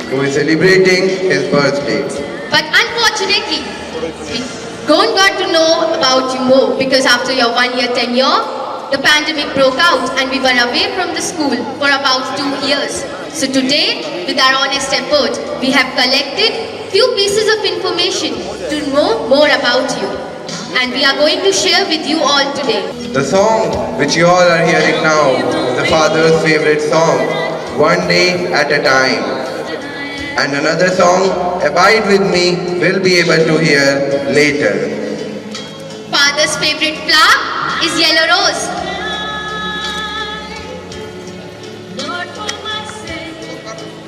who is celebrating his birthday. But unfortunately, we don't got to know about you more because after your 1 year tenure, the pandemic broke out and we were away from the school for about 2 years. So today, with our honest effort, we have collected few pieces of information to know more about you. And we are going to share with you all today. The song which you all are hearing now is the father's favorite song, One Day at a Time. And another song, Abide With Me, will be able to hear later. Father's favorite flower is yellow rose. Lord, for my sake,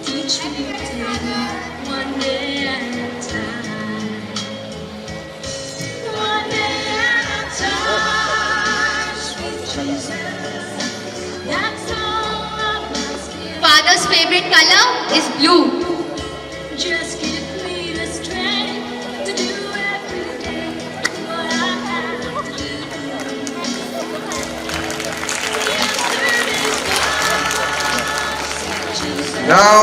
teach me to live one day at a time. One day at a time, sweet Jesus. That's all I must give. Father's favorite color is blue. Just give me the strength to do every day what I have to do. Now,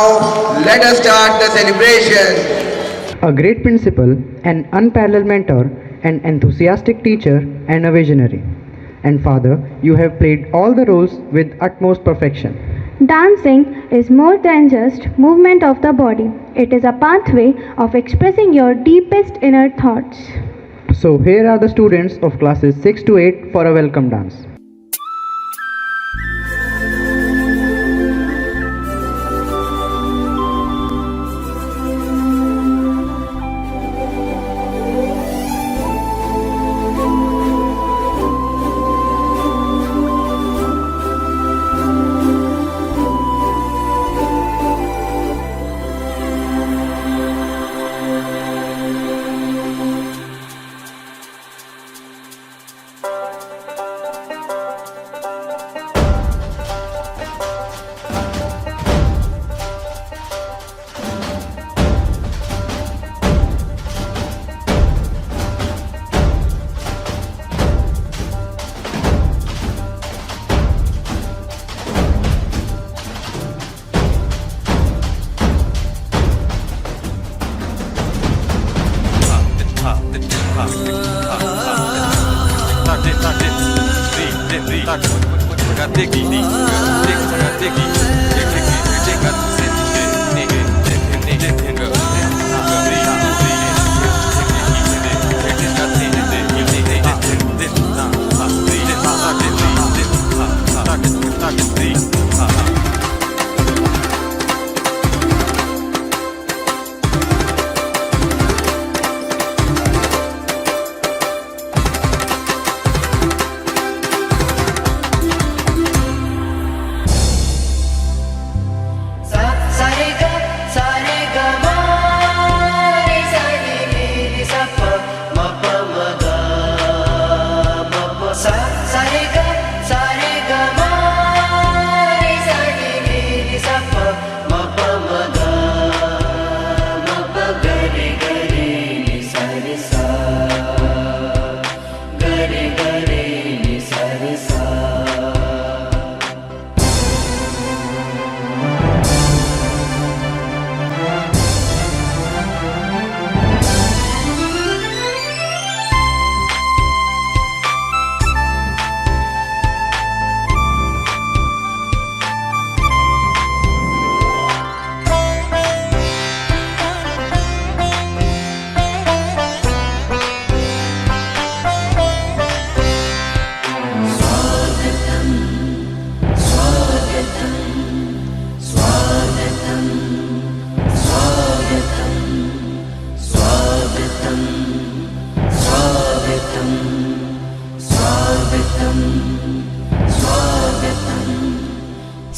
let us start the celebration. A great principal, an unparalleled mentor, an enthusiastic teacher, and a visionary. And Father, you have played all the roles with utmost perfection. Dancing is more than just movement of the body. It is a pathway of expressing your deepest inner thoughts. So here are the students of classes 6 to 8 for a welcome dance.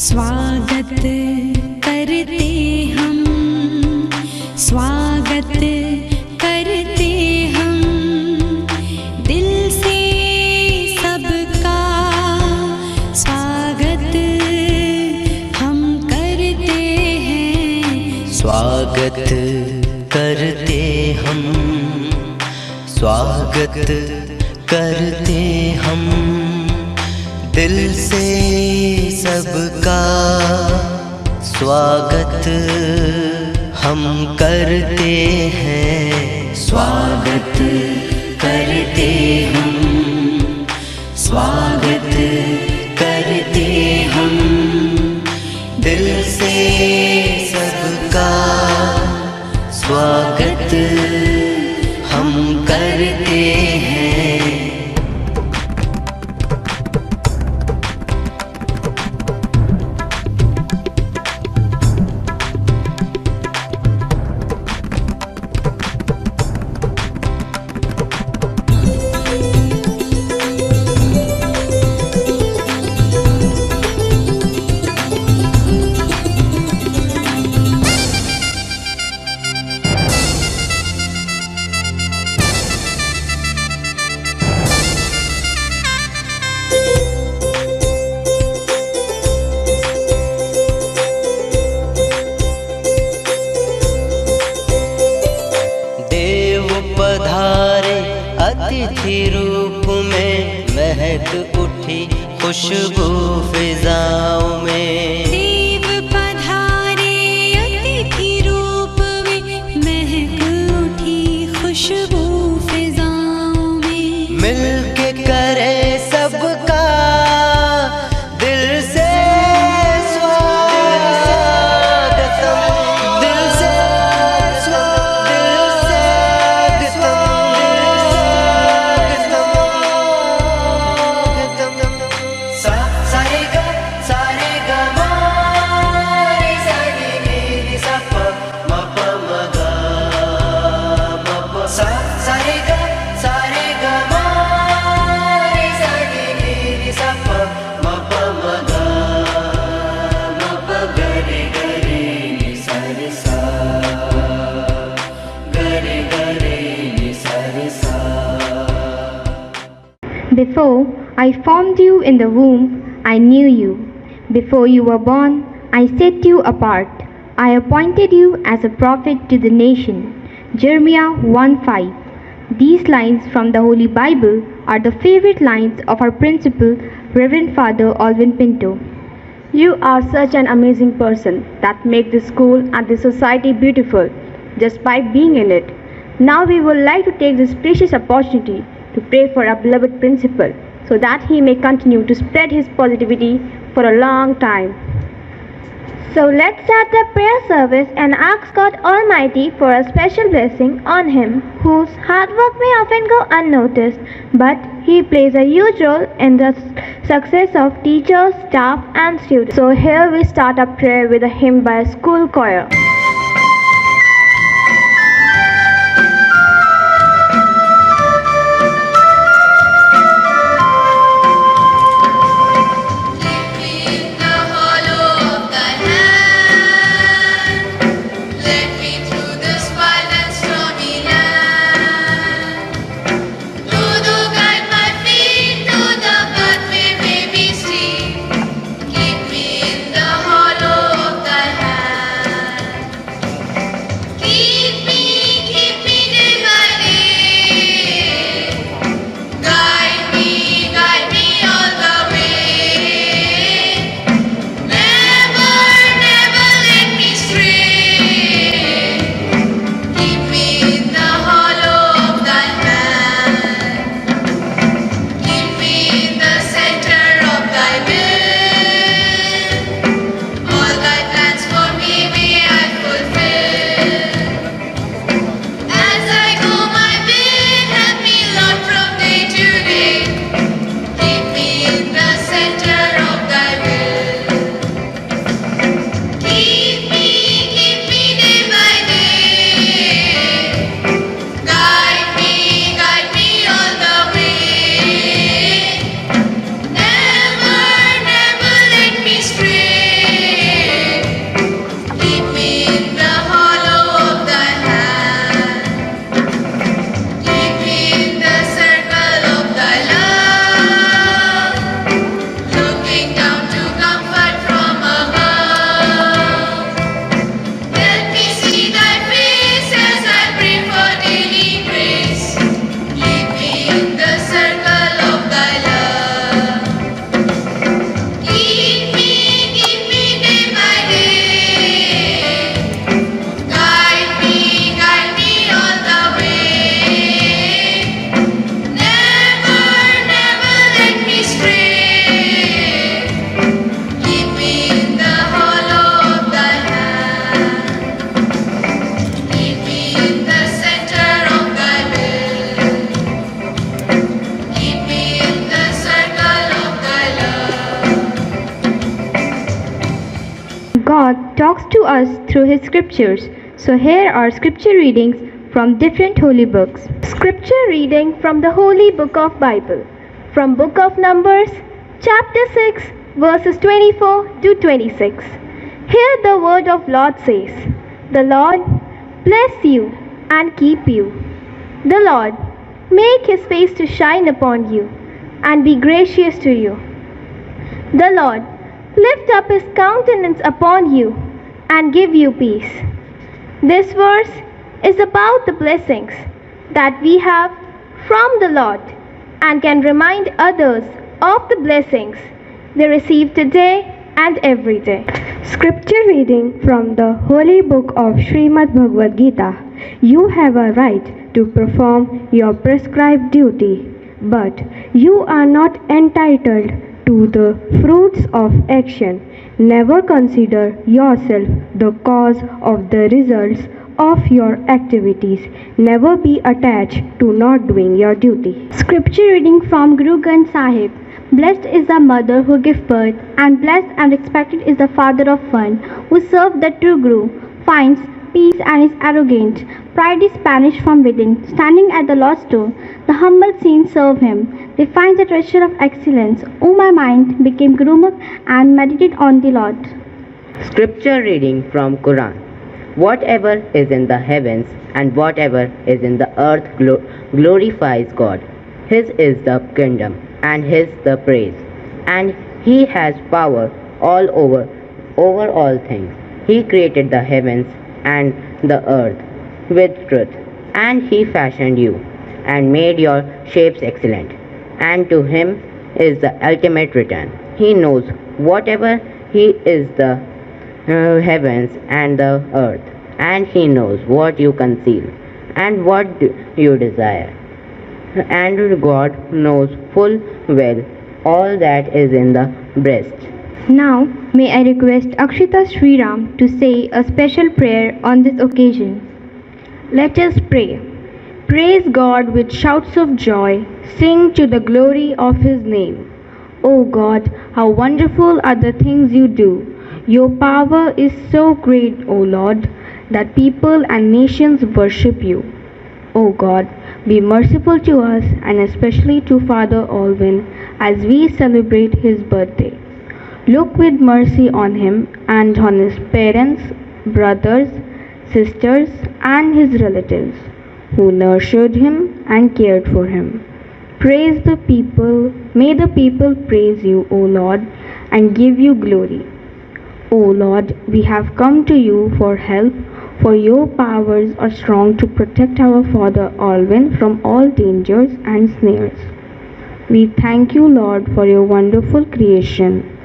स्वागत करते हम, स्वागत करते हम, दिल से सबका स्वागत हम करते हैं। स्वागत करते हम, स्वागत करते हम, दिल से सबका स्वागत हम करते हैं स्वागत करते हम स्वागत करते हम दिल से सबका स्वागत हम करते हैं। पधारे अतिथि रूप में महक उठी खुशबू फिजाओं में। देव पधारे अतिथि रूप में महक उठी खुशबू फिजाओं में। मिलके करे सबका दिल से Before I formed you in the womb, I knew you. Before you were born, I set you apart. I appointed you as a prophet to the nation. Jeremiah 1:5. These lines from the Holy Bible are the favorite lines of our principal, Reverend Father Alvin Pinto. You are such an amazing person that make this school and this society beautiful just by being in it. Now we would like to take this precious opportunity to pray for our beloved principal so that he may continue to spread his positivity for a long time. So let's start the prayer service and ask God Almighty for a special blessing on him, whose hard work may often go unnoticed, but he plays a huge role in the success of teachers, staff and students. So here we start our prayer with a hymn by a school choir. talks to us through His scriptures. So here are scripture readings from different holy books. Scripture reading from the Holy Book of Bible. From Book of Numbers, chapter 6, verses 24 to 26. Here the word of Lord says, "The Lord bless you and keep you. The Lord make His face to shine upon you and be gracious to you. The Lord lift up His countenance upon you and give you peace." This verse is about the blessings that we have from the Lord and can remind others of the blessings they receive today and every day. Scripture reading from the Holy Book of Srimad Bhagavad Gita. You have a right to perform your prescribed duty, but you are not entitled to the fruits of action. Never consider yourself the cause of the results of your activities. Never be attached to not doing your duty. Scripture reading from Guru Granth Sahib. Blessed is the mother who gives birth, and blessed and respected is the father of one who serves the true Guru, finds peace and is arrogant. Pride is banished from within. Standing at the Lord's door, the humble saints serve Him. They find the treasure of excellence. O my mind, became Gurumukh and meditate on the Lord. Scripture reading from Quran. Whatever is in the heavens and whatever is in the earth glorifies God. His is the kingdom and His the praise. And He has power over all things. He created the heavens and the earth with truth. And He fashioned you and made your shapes excellent. And to Him is the ultimate return. He knows whatever He is the heavens and the earth, and He knows what you conceal and what you desire. And God knows full well all that is in the breast. Now, may I request Akshita Sriram to say a special prayer on this occasion. Let us pray. Praise God with shouts of joy. Sing to the glory of His name. O God, how wonderful are the things you do. Your power is so great, O Lord, that people and nations worship you. O God, be merciful to us and especially to Father Alvin as we celebrate his birthday. Look with mercy on him and on his parents, brothers, sisters, and his relatives who nurtured him and cared for him. Praise the people, may the people praise you, O Lord, and give you glory. O Lord, we have come to you for help, for your powers are strong to protect our Father Alvin from all dangers and snares. We thank you, Lord, for your wonderful creation.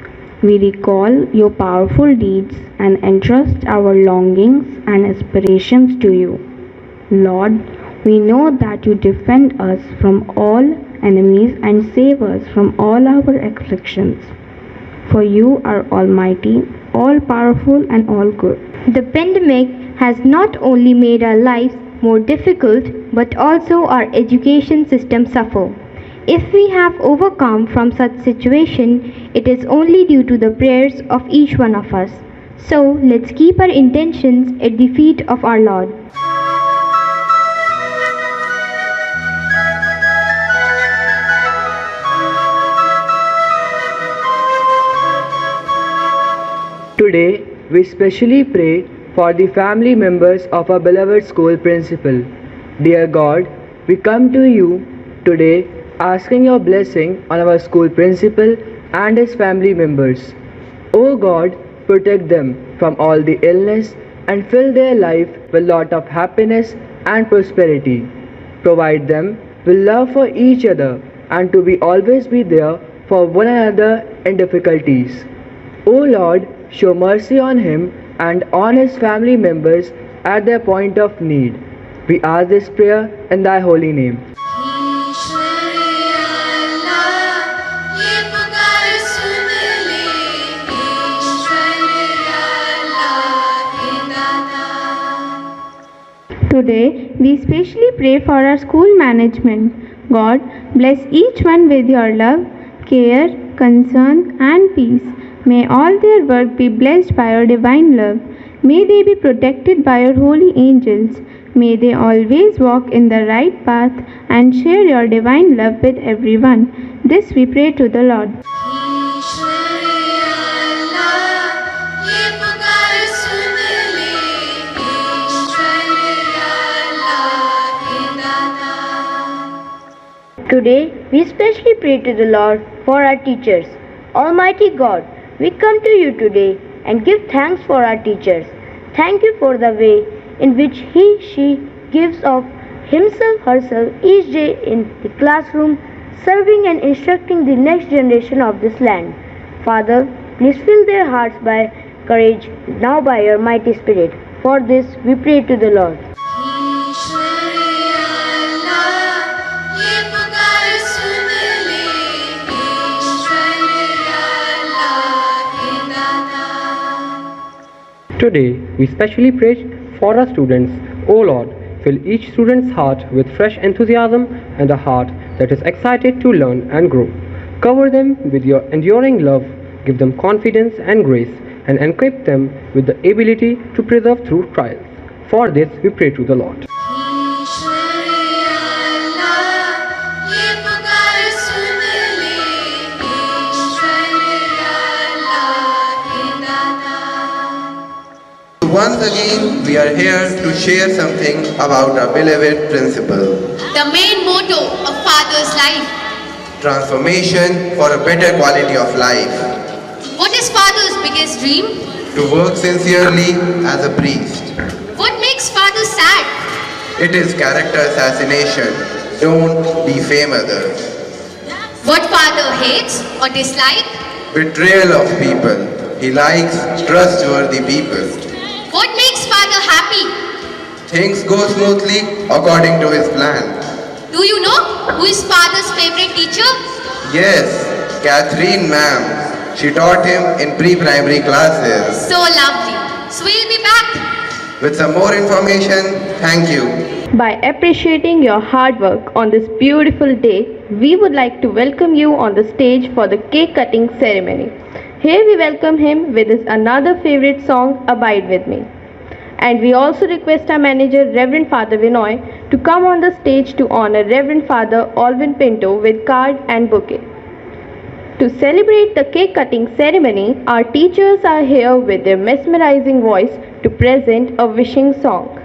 We recall your powerful deeds and entrust our longings and aspirations to you. Lord, we know that you defend us from all enemies and save us from all our afflictions. For you are almighty, all powerful, and all good. The pandemic has not only made our lives more difficult but also our education system suffer. If we have overcome from such situation, it is only due to the prayers of each one of us. So let's keep our intentions at the feet of our Lord. Today, we specially pray for the family members of our beloved school principal. Dear God, we come to you today asking your blessing on our school principal and his family members. O God, protect them from all the illness and fill their life with lot of happiness and prosperity. Provide them with love for each other and to be always be there for one another in difficulties. O Lord, show mercy on him and on his family members at their point of need. We ask this prayer in thy holy name. Today, we specially pray for our school management. God, bless each one with your love, care, concern, and peace. May all their work be blessed by your divine love. May they be protected by your holy angels. May they always walk in the right path and share your divine love with everyone. This we pray to the Lord. Today, we specially pray to the Lord for our teachers. Almighty God, we come to you today and give thanks for our teachers. Thank you for the way in which she gives of himself, herself each day in the classroom, serving and instructing the next generation of this land. Father, please fill their hearts by courage now by your mighty Spirit. For this, we pray to the Lord. Today, we specially pray for our students. O Lord, fill each student's heart with fresh enthusiasm and a heart that is excited to learn and grow. Cover them with your enduring love, give them confidence and grace, and equip them with the ability to persevere through trials. For this, we pray to the Lord. Once again, we are here to share something about our beloved principal. The main motto of Father's life. Transformation for a better quality of life. What is Father's biggest dream? To work sincerely as a priest. What makes Father sad? It is character assassination. Don't defame others. What Father hates or dislike? Betrayal of people. He likes trustworthy people. What makes Father happy? Things go smoothly according to his plan. Do you know who is Father's favorite teacher? Yes, Catherine ma'am. She taught him in pre-primary classes. So lovely. So we'll be back. With some more information, thank you. By appreciating your hard work on this beautiful day, we would like to welcome you on the stage for the cake cutting ceremony. Here we welcome him with his another favorite song, Abide With Me. And we also request our manager, Reverend Father Vinoy, to come on the stage to honor Reverend Father Alvin Pinto with card and bouquet. To celebrate the cake cutting ceremony, our teachers are here with their mesmerizing voice to present a wishing song.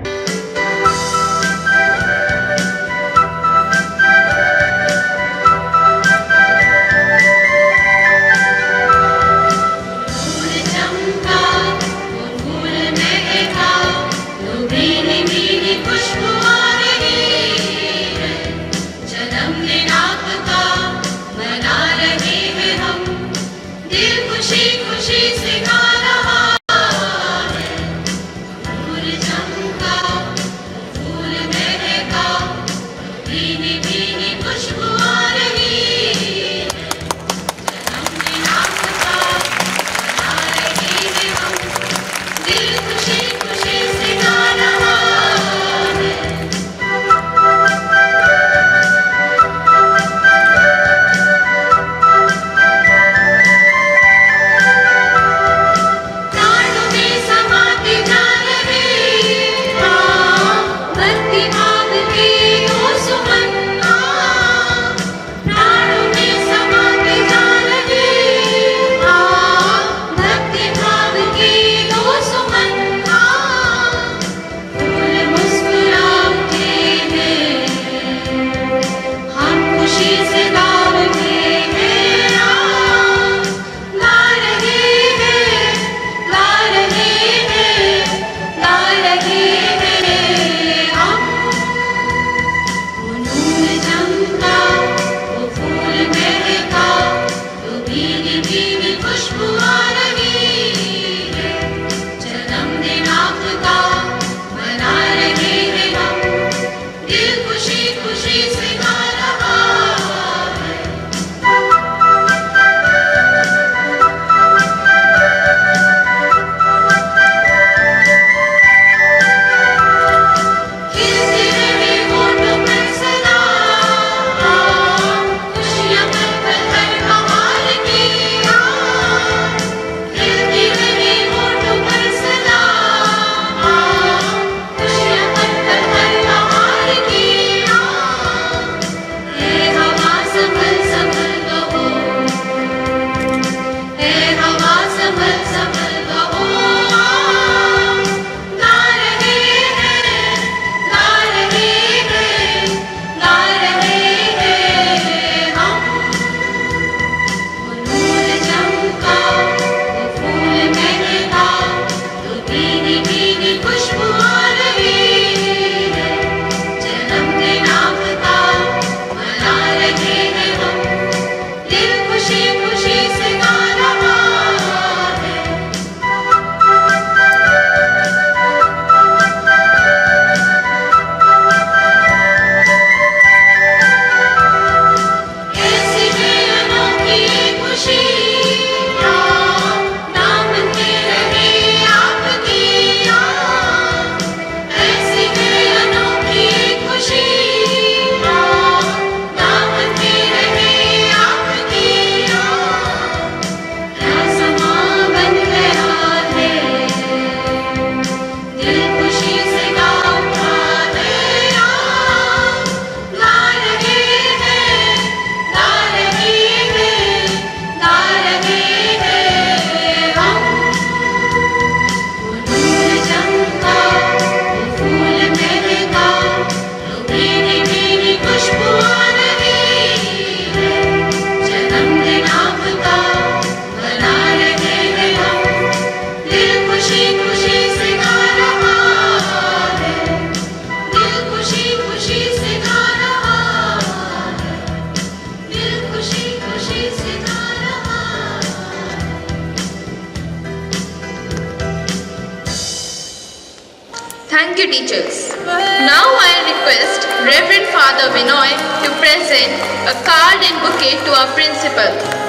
teachers. Now I request Reverend Father Vinoy to present a card and bouquet to our principal.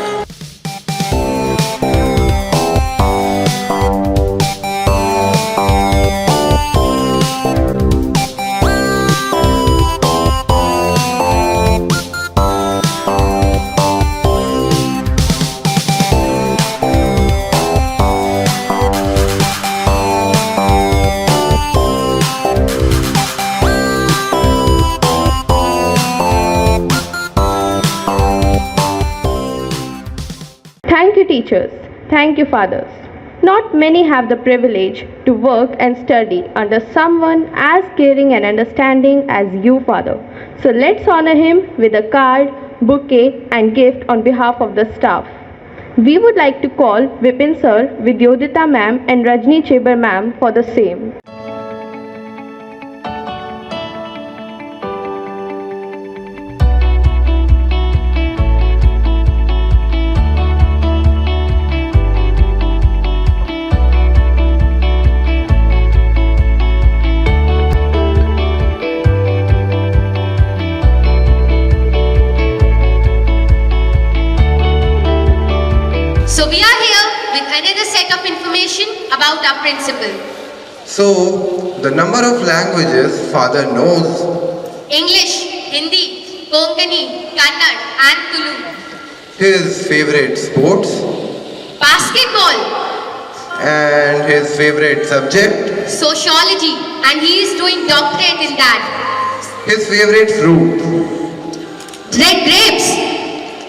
Thank you, teachers. Thank you, fathers. Not many have the privilege to work and study under someone as caring and understanding as you, Father. So let's honor him with a card, bouquet, and gift on behalf of the staff. We would like to call Vipin Sir, Vidyodita Ma'am, and Rajni Chebar Ma'am for the same. So we are here with another set of information about our principal. So, the number of languages Father knows. English, Hindi, Konkani, Kannada and Tulu. His favorite sports. Basketball, And his favorite subject. sociology, and he is doing doctorate in that. His favorite fruit. Red grapes.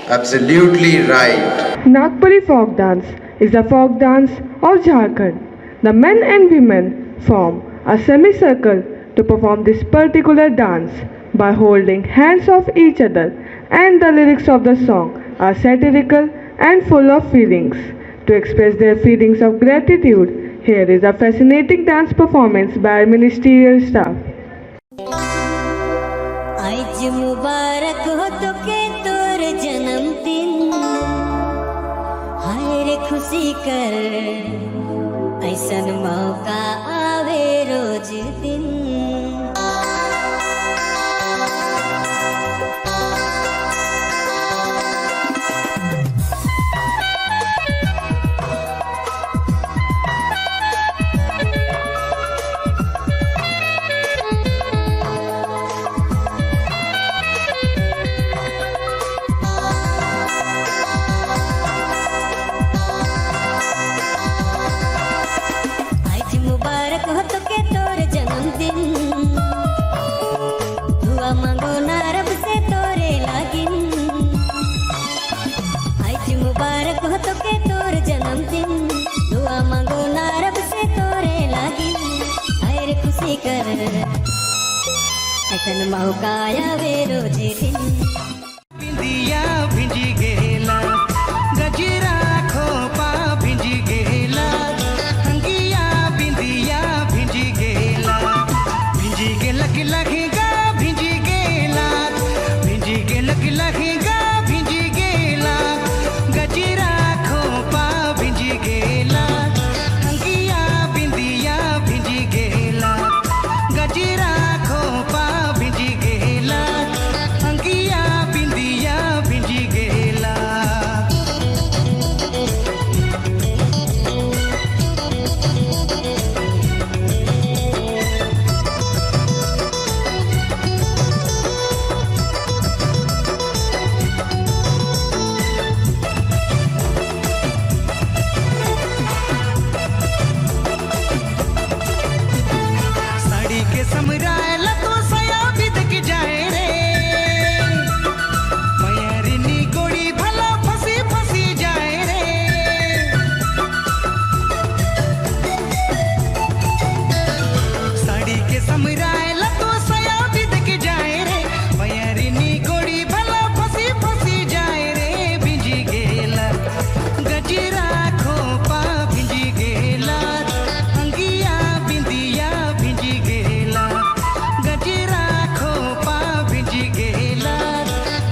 Absolutely right. Nagpuri folk dance is the folk dance of Jharkhand. The men and women form a semicircle to perform this particular dance by holding hands of each other, and the lyrics of the song are satirical and full of feelings. To express their feelings of gratitude, here is a fascinating dance performance by ministerial staff. आज मुबारक हो तोके तोर जन्मदिन हाय रे खुशी कर ऐसन मौका आवे रोज दिन आज मुबारक हो तोके तोर जन्मदिन दुआ मांगो ना रब से तोरे लागिन आज मुबारक हो तोके तोर जन्मदिन दुआ मांगो ना रब से तोरे लागिन हाय रे खुशी कर ऐसन मौका आवे रोज दिन बिंदिया भिंजी गेला गजरा खोपा भिंजी गेला अंगिया बिंदिया भिंजी गेला कि लगेगा भिंजी के लगेगा भिंजी गेला गजरा खोपा भिंजी गेला अंगिया बिंदिया भिंजी गेला गजरा खोपा भिंजी गेला अंगिया बिंदिया भिंजी गेला साड़ी के समरायला तो सया बिद के जाए रे मयरिनी गोड़ी भला फसी फसी जाए रे साड़ी के समरायला तो सया बिद के जाए रे मयरिनी गोड़ी भला फसी फसी जाए रे भिंजी गेला गजरा खोपा भिंजी गेला अंगिया बिंदिया भिंजी गेला गजरा खोपा भिंजी गेला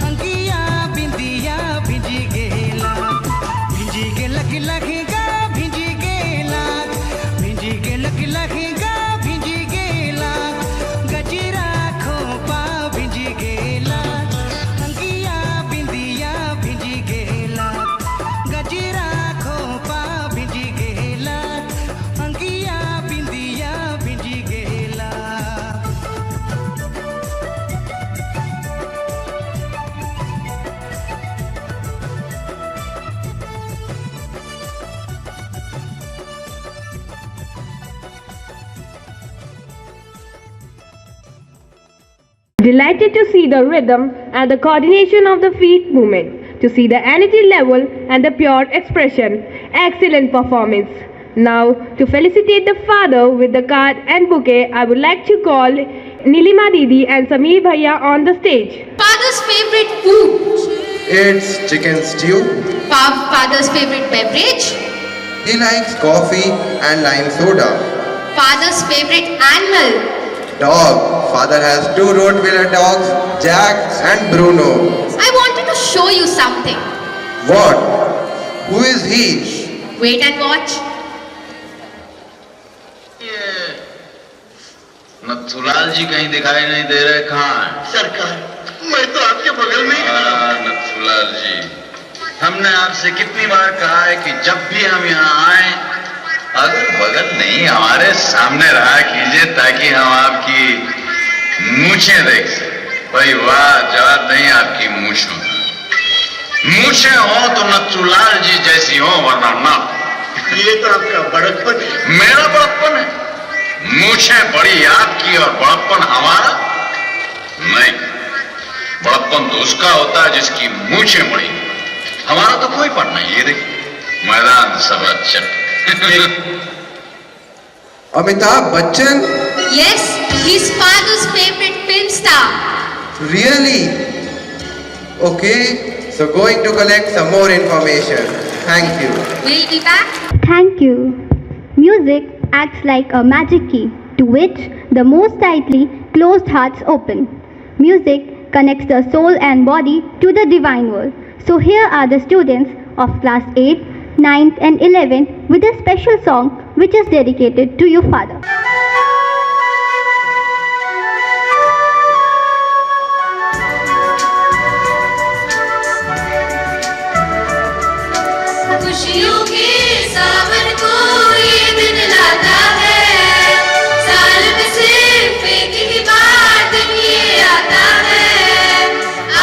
अंगिया बिंदिया भिंजी गेला लगेगा भिंजी गेला भिंजी के लगेगा भिंजी गेला Delighted to see the rhythm and the coordination of the feet movement, to see the energy level and the pure expression. Excellent performance. Now, to felicitate the father with the card and bouquet, I would like to call Nilima Didi and Sameer Bhaiya on the stage. Father's favorite food. It's chicken stew. Father's favorite beverage. He likes coffee and lime soda. Father's favorite animal. Dog. Father has 2 Rottweiler dogs, Jack and Bruno. I wanted to show you something. What? Who is he? Wait and watch. Nathulal जी कहीं दिखाई नहीं दे रहे, कहाँ हैं? सरकार, मैं तो आपके बगल में ही खड़ा हूं। नथुलाल जी, हमने आपसे कितनी बार कहा है कि जब भी हम यहाँ आए अगल बगल नहीं हमारे सामने रहा कीजिए ताकि हम आपकी मूछें देख सकें। भाई वाह, जवाब नहीं आपकी मूछों। मूछें हो तो नथुलाल जी जैसी हो, वरना ना। ये तो आपका बड़कपन है। मेरा बड़प्पन है? मूछें बड़ी आपकी और बड़प्पन हमारा? नहीं, बड़प्पन तो उसका होता है जिसकी मूछें बड़ी। हमारा तो कोई पन नहीं। ये देखिए, मैदान सब अच्छा। Amitabh Bachchan? Yes, he's father's favorite film star. Really? Okay, so going to collect some more information. Thank you. We'll be back. Thank you. Music acts like a magic key to which the most tightly closed hearts open. Music connects the soul and body to the divine world. So here are the students of class 8, 9th and 11th with a special song which is dedicated to your father. खुशियों के सावन को ये दिन लाता है, साल में सिर्फ एक ही बार दिन ये आता है,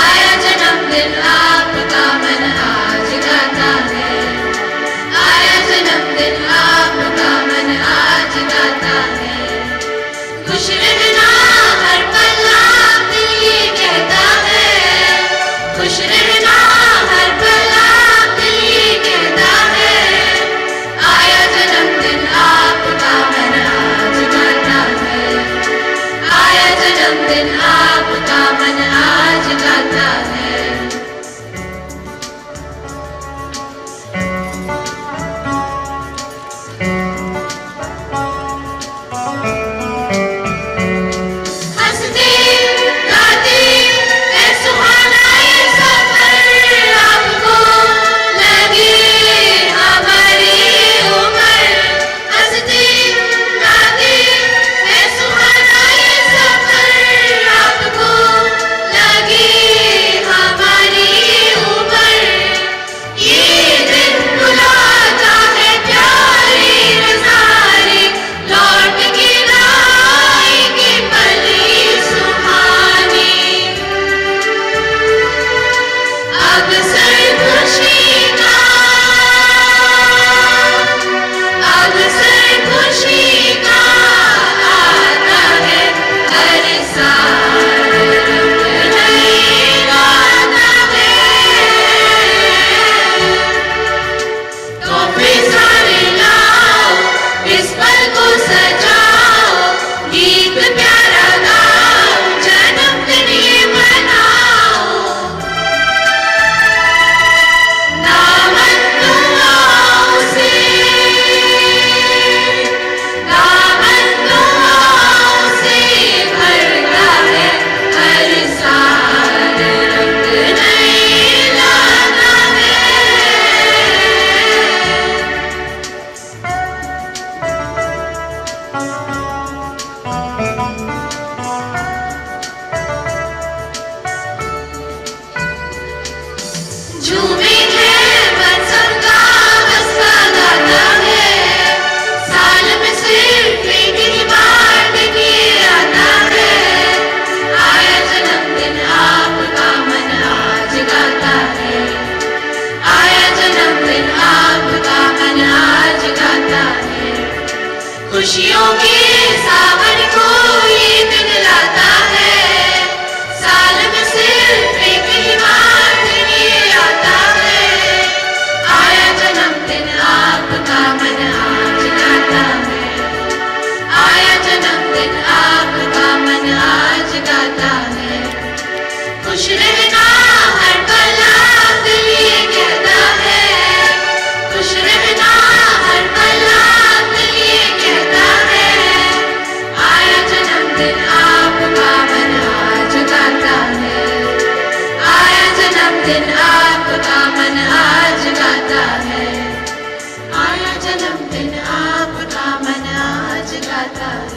आया जन्मदिन आपका मन आज गाता है, आया जन्मदिन आपका मन आज गाता है। खुश रहना हर पल आपके लिए कहता है, खुश रहना हर पल आपके लिए कहता है। आया जन्मदिन आपका मन आज गाता है, आया जन्मदिन आपका मन आज गाता है, आया जन्मदिन आपका मन आज गाता है।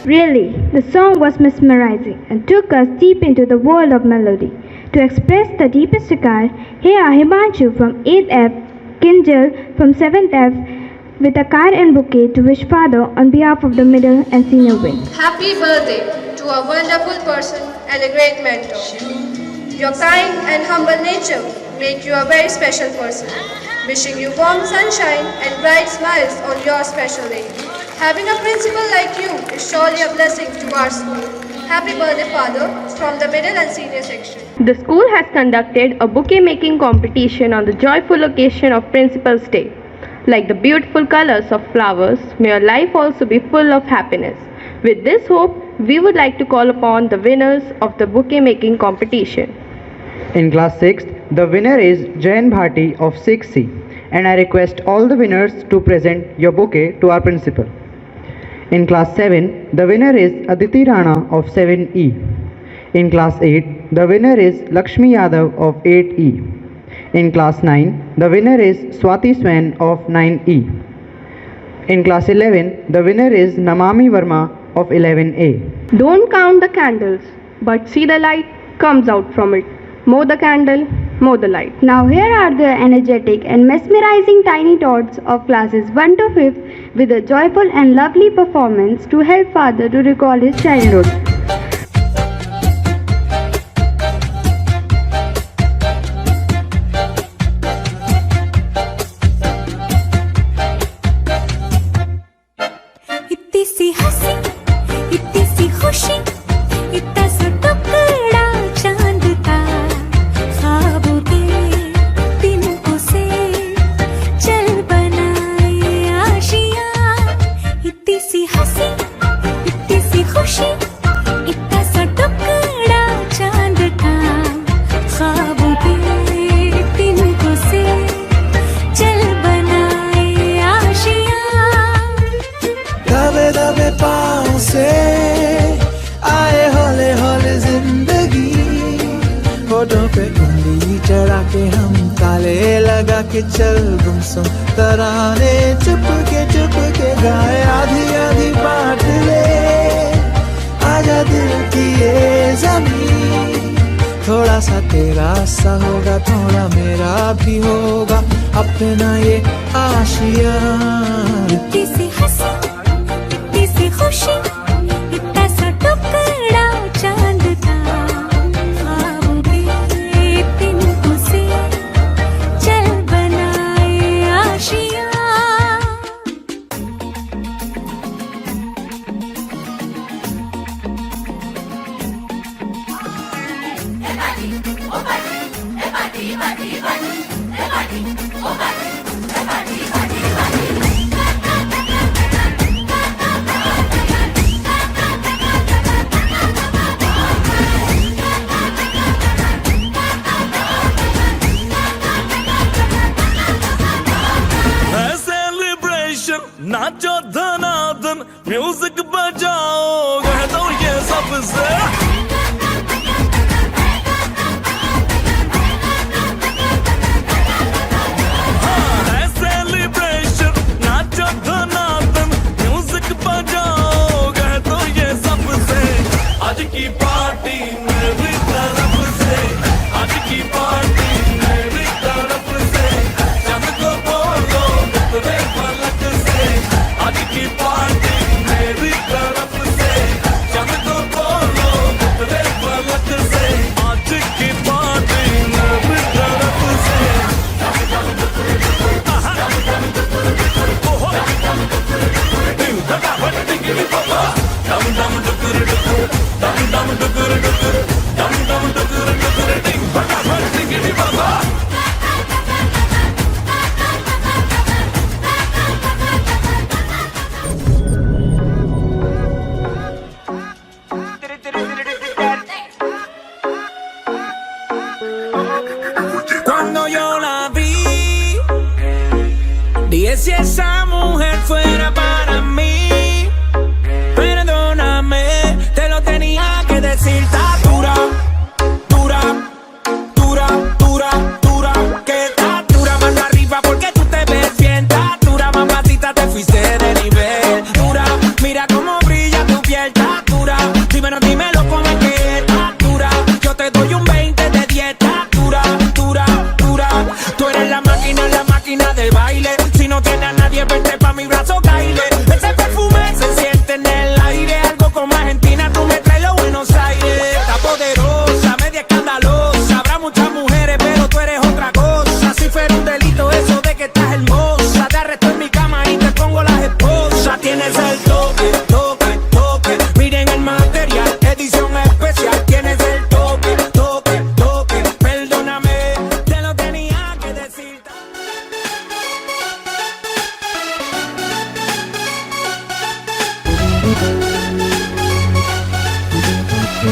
Really, the song was mesmerizing and took us deep into the world of melody. To express the deepest regard, here are Himanshu from 8th F, Kinjal from 7th F, with a card and bouquet to wish father on behalf of the middle and senior wing. Happy birthday to a wonderful person and a great mentor. Your kind and humble nature make you a very special person. Wishing you warm sunshine and bright smiles on your special day. Having a principal like you is surely a blessing to our school. Happy birthday, Father, from the middle and senior section. The school has conducted a bouquet making competition on the joyful occasion of Principal's Day. Like the beautiful colors of flowers, may your life also be full of happiness. With this hope, we would like to call upon the winners of the bouquet making competition. In class 6th, the winner is Jayan Bhati of 6C, and I request all the winners to present your bouquet to our principal. In class 7, the winner is Aditi Rana of 7E. In class 8, the winner is Lakshmi Yadav of 8E. In class 9, the winner is Swati Swain of 9E. In class 11, the winner is Namami Verma of 11A. Don't count the candles, but see the light comes out from it. Mow the candle, mow the light. Now here are the energetic and mesmerizing tiny tots of classes 1 to 5th with a joyful and lovely performance to help father to recall his childhood. इतनी सी हंसी, इतनी सी खुशी, इतना सा टुकड़ा चांद का, ख्वाबों के तिनकों से चल बनाए आशियाँ। इतनी सी हंसी, इतनी सी खुशी, इतना सा टुकड़ा चांद का, ख्वाबों के तिनकों से चल बनाए आशियाँ। दबे दबे पाँव से आए हौले हौले जिंदगी, होठों पे उंगली चढ़ा के हम ताले लगा के चल गुमसुम तराने चुप के गाए। आधी आधी बांट ले आजा दिल की ये जमीन, थोड़ा सा तेरा सा होगा, थोड़ा मेरा भी होगा अपना ये आशिया। इतनी सी हंसी, इतनी सी खुशी, इतना सा टुकड़ा चांद का, ख्वाबों के तिनकों से चल बनाए आशियाँ। नाचो धनाधन म्यूजिक बजाओ, कह दो ये सबसे। सेलिब्रेशन नाचो धनाधन म्यूजिक बजाओ, कह दो ये सबसे। आज की पार्टी मेरी तरफ से, आज की पार्टी मेरी तरफ से, चंद को बोलो उतरे पलक से। आज की पार्टी मेरी तरफ से, चंद को बोलो उतरे पलक से। आज की पार्टी मेरी तरफ से। Dum dum dukur dukur, dum dum dukur dukur, dum dum dukur dukur, ding फटाफट टिंगिरी बाबा। साल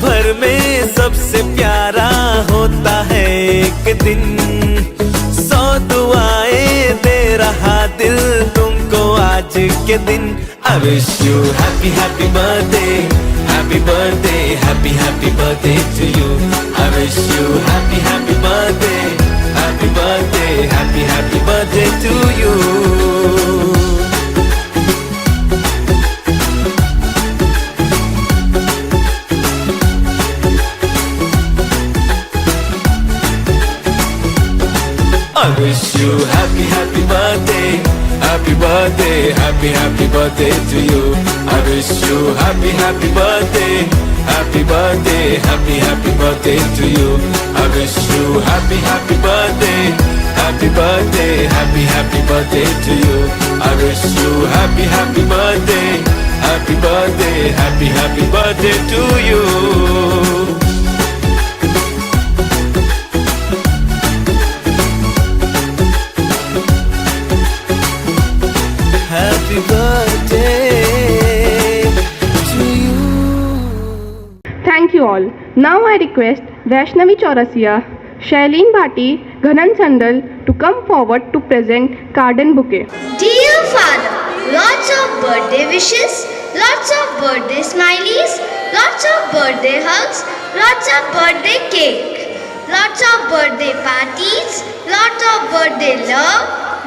भर में सबसे प्यारा होता है एक दिन, 100 दुआएं दे रहा दिल तुमको आज के दिन। I wish you happy happy birthday, happy birthday, happy happy birthday to you. I wish you happy happy birthday, happy birthday, happy happy birthday to you. I wish you happy happy birthday, happy birthday, happy happy birthday to you. I wish you happy happy birthday, happy birthday, happy happy birthday to you. I wish you happy happy birthday, happy birthday, happy happy birthday to you. I wish you happy happy birthday, happy birthday, happy happy birthday to you. Happy birthday to you. Thank you all. Now I request Vaishnavi Chaurasia, Shailene Bhati, Ghanan Sandal to come forward to present card and bouquet. Dear Father, lots of birthday wishes, lots of birthday smileys, lots of birthday hugs, lots of birthday cake, lots of birthday parties, lots of birthday love,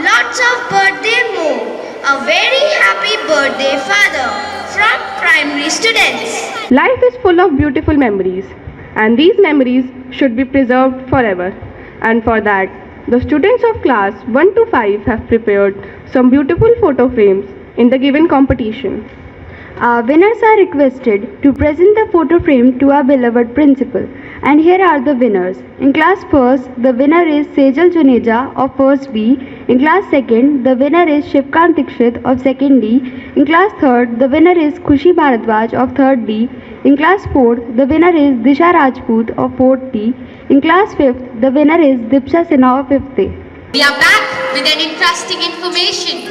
lots of birthday more. A very happy birthday, Father, from primary students. Life is full of beautiful memories, and these memories should be preserved forever. And for that, the students of class 1 to 5 have prepared some beautiful photo frames in the given competition. Our winners are requested to present the photo frame to our beloved principal. And here are the winners. In class 1st, the winner is Sejal Juneja of 1st B. In class 2nd, the winner is Shivkant Dikshit of 2nd D. In class 3rd, the winner is Khushi Bharadwaj of 3rd D. In class 4th, the winner is Disha Rajput of 4th D. In class 5th, the winner is Dipsha Sinha of 5th A. We are back with an interesting information.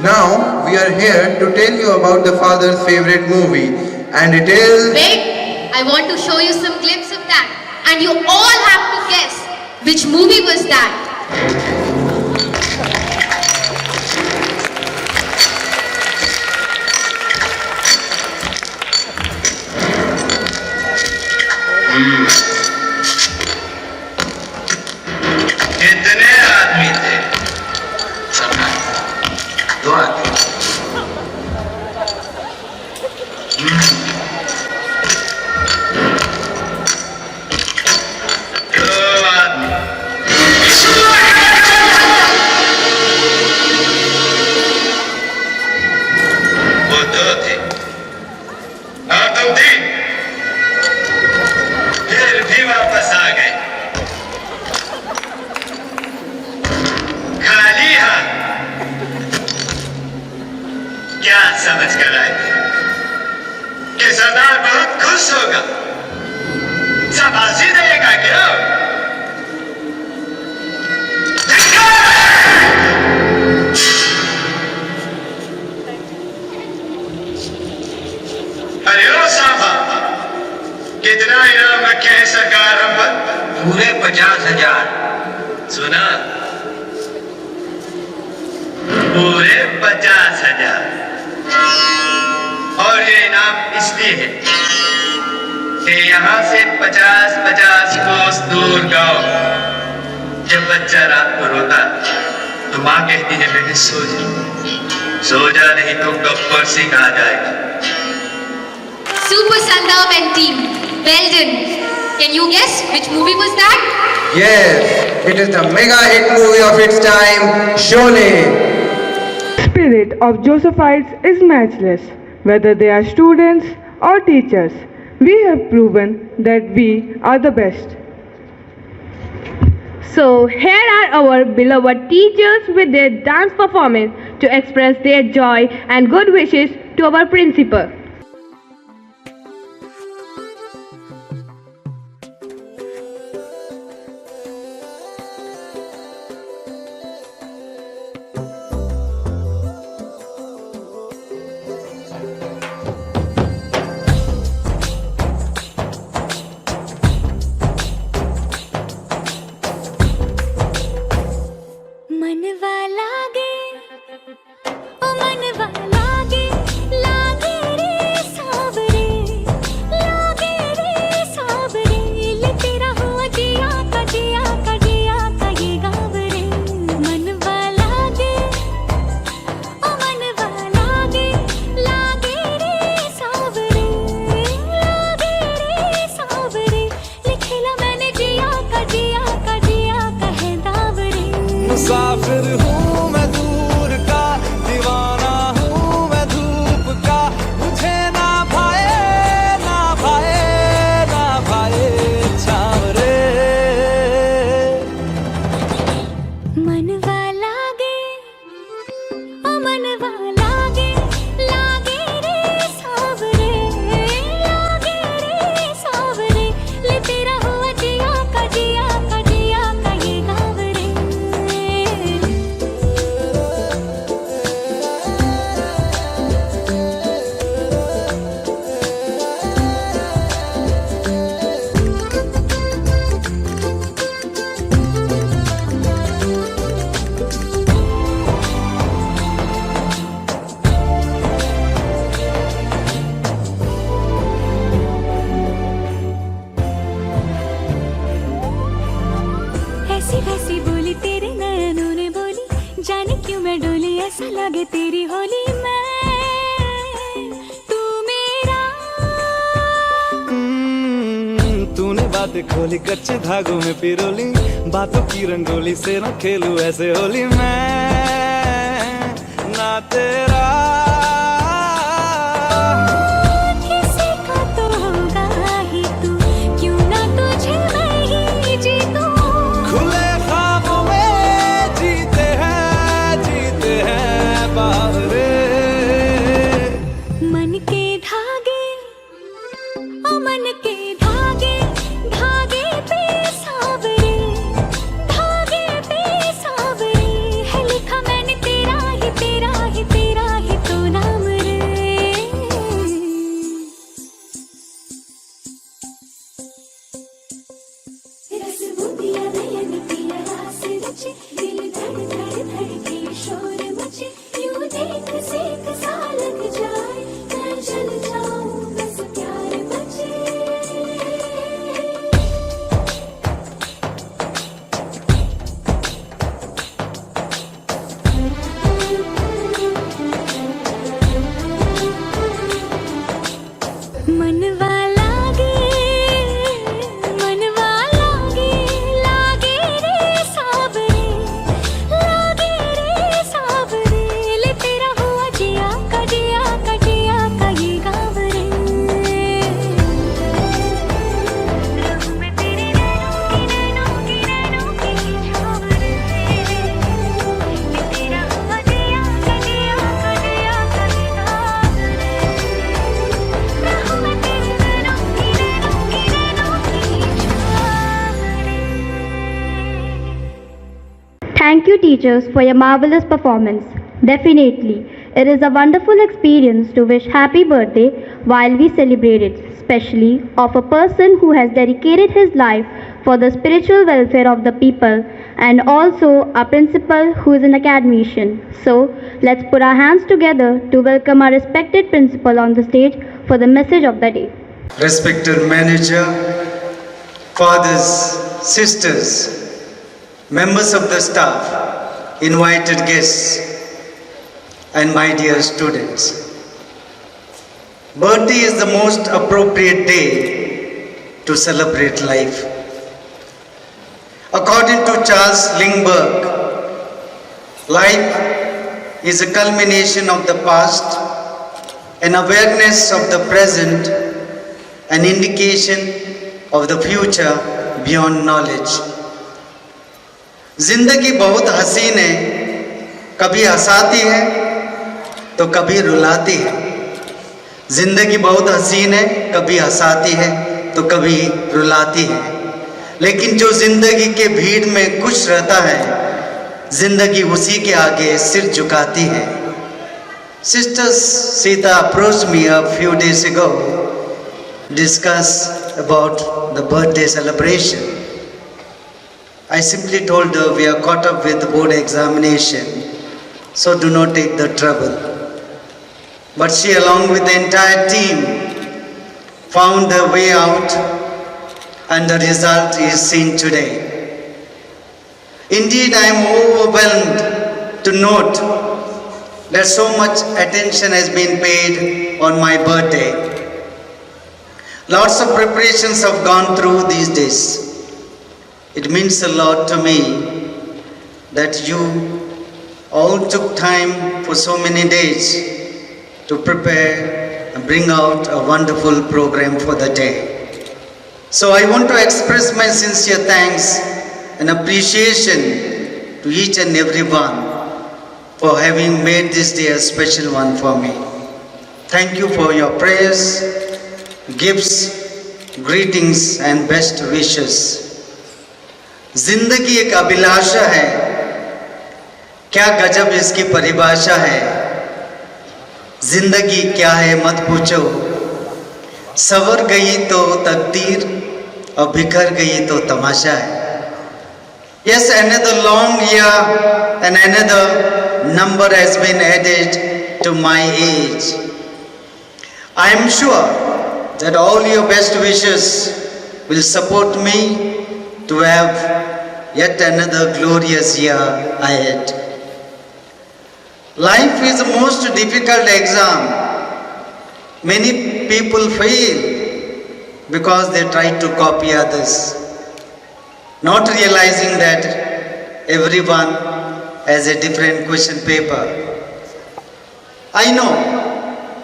Now we are here to tell you about the father's favorite movie, and it is... Wait, I want to show you some clips of that, and you all have to guess which movie was that. कितने आदमी थे? दो आदमी। वो दो थे और तुम तीन, फिर भी वापस आ गए खाली हाथ। क्या समझ कर आए थे कि सरदार बहुत खुश होगा, शाबाशी देगा क्या? अरे ओ साहब, कितना इनाम रखे हैं सरकार हम पर? पूरे 50,000। सुना? पूरे 50,000। और ये इनाम इसलिए है कि यहाँ से 50-50 कोस दूर गाँव जब बच्चा रात को रोता तो माँ कहती है बेटे सो जा, सो जा नहीं तो गब्बर सिंह आ जाएगा। Super Sandam and team, well done. Can you guess which movie was that? Yes, it is the mega hit movie of its time, Sholay. Spirit of Josephites is matchless. Whether they are students or teachers, we have proven that we are the best. So here are our beloved teachers with their dance performance to express their joy and good wishes to our principal. लगे तेरी होली में तू मेरा। तूने बातें खोली कच्चे धागों में पिरोली, बातों की रंगोली से न खेलूं ऐसे होली मैं ना तेरा। किसी का तो होगा ही तू, क्यों ना तुझे मैं ही जीतूं। खुले ख्वाबों में जीते हैं बावरे। मन के धागे ओ मन के धागे, धागे पे सावरे, धागे पे सावरे है लिखा मैंने तेरा ही तेरा ही तेरा ही तो नाम रे। रस बूंदिया नयन तेरा रास रचे, दिल धड़ धड़ धड़के शोर मचे, यूं देख सेक सा लग जाए, मैं जल जाऊं बस प्यार बचे। मनवा लागे लागे रे सावरे, लागे रे सावरे ले तेरा हुआ जिया का ये गाँव रे। रहूं मैं तेरे नैनों की छाँव रे, ले तेरा हुआ जिया का ये गाँव रे। रहूं मैं तेरे नैनों की छाँव रे। Thank you, teachers, for your marvelous performance. Definitely, it is a wonderful experience to wish happy birthday while we celebrate it, especially of a person who has dedicated his life for the spiritual welfare of the people, and also a principal who is an academician. So, let's put our hands together to welcome our respected principal on the stage for the message of the day. Respected manager, fathers, sisters, members of the staff, invited guests, and my dear students. Birthday is the most appropriate day to celebrate life. According to Charles Lindbergh, life is a culmination of the past, an awareness of the present, an indication of the future beyond knowledge. जिंदगी बहुत हसीन है, कभी हंसाती है तो कभी रुलाती है। जिंदगी बहुत हसीन है, कभी हंसाती है तो कभी रुलाती है, लेकिन जो जिंदगी के भीड़ में खुश रहता है, जिंदगी उसी के आगे सिर झुकाती है। Sister Sita approached me a few days ago, discussed about the birthday celebration. I simply told her we are caught up with the board examination, so do not take the trouble. But she, along with the entire team, found their way out, and the result is seen today. Indeed, I am overwhelmed to note that so much attention has been paid on my birthday. Lots of preparations have gone through these days. It means a lot to me that you all took time for so many days to prepare and bring out a wonderful program for the day. So I want to express my sincere thanks and appreciation to each and every one for having made this day a special one for me. Thank you for your prayers, gifts, greetings and best wishes. जिंदगी एक अभिलाषा है, क्या गजब इसकी परिभाषा है। जिंदगी क्या है मत पूछो, सवर गई तो तकदीर और बिखर गई तो तमाशा है। Yes, another long year and another number has been added to my age. I am sure that all your best wishes will support me to have yet another glorious year ahead. Life is the most difficult exam. Many people fail because they try to copy others, not realizing that everyone has a different question paper. I know,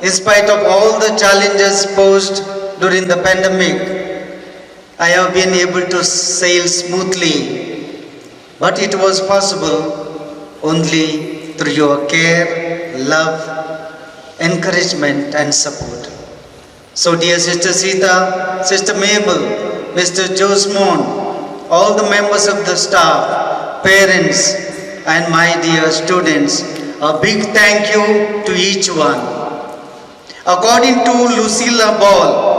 in spite of all the challenges posed during the pandemic, I have been able to sail smoothly, but it was possible only through your care, love, encouragement and support. So dear Sister Sita, Sister Mabel, Mr. Josmond, all the members of the staff, parents and my dear students, a big thank you to each one. According to Lucilla Ball,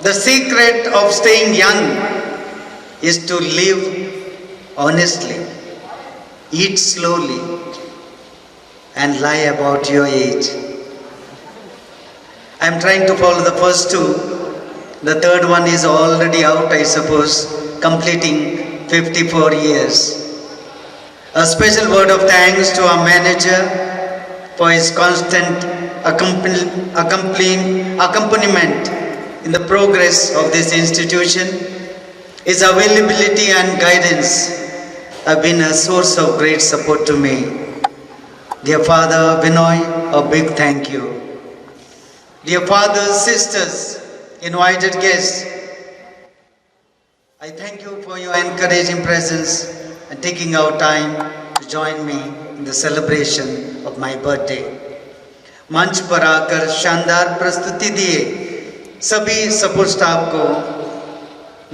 the secret of staying young is to live honestly, eat slowly and lie about your age. I am trying to follow the first two. The third one is already out, I suppose, completing 54 years. A special word of thanks to our manager for his constant accompaniment in the progress of this institution. His availability and guidance have been a source of great support to me. Dear Father Binoy, a big thank you. Dear fathers, sisters, invited guests, I thank you for your encouraging presence and taking out time to join me in the celebration of my birthday. मंच पर आकर शानदार प्रस्तुति दिए सभी support staff को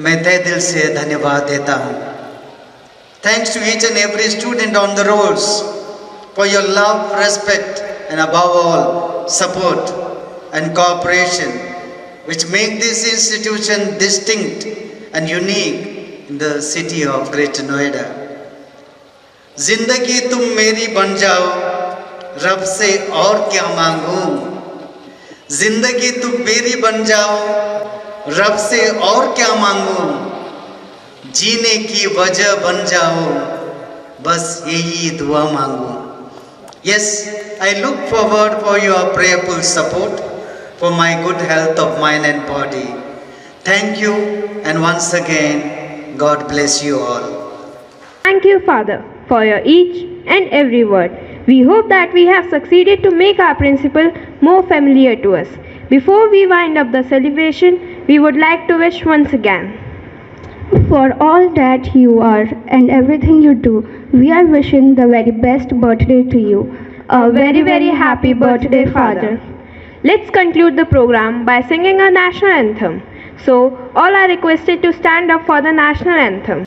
मैं तहे दिल से धन्यवाद देता हूँ. Thanks to each and every student on the roads for your love, respect and above all support and cooperation which make this institution distinct and unique in the city of Greater Noida. जिंदगी तुम मेरी बन जाओ, रब से और क्या मांगूं. जिंदगी तुम मेरी बन जाओ, रब से और क्या मांगूं. जीने की वजह बन जाओ, बस यही दुआ मांगूं. Yes, I look forward for your prayerful support for my good health of mind and body. Thank you, and once again, God bless you all. Thank you, Father, for your each and every word. We hope that we have succeeded to make our principle more familiar to us. Before we wind up the celebration, we would like to wish once again. For all that you are and everything you do, we are wishing the very best birthday to you. A very, very happy birthday, Father. Let's conclude the program by singing a national anthem. So, all are requested to stand up for the national anthem.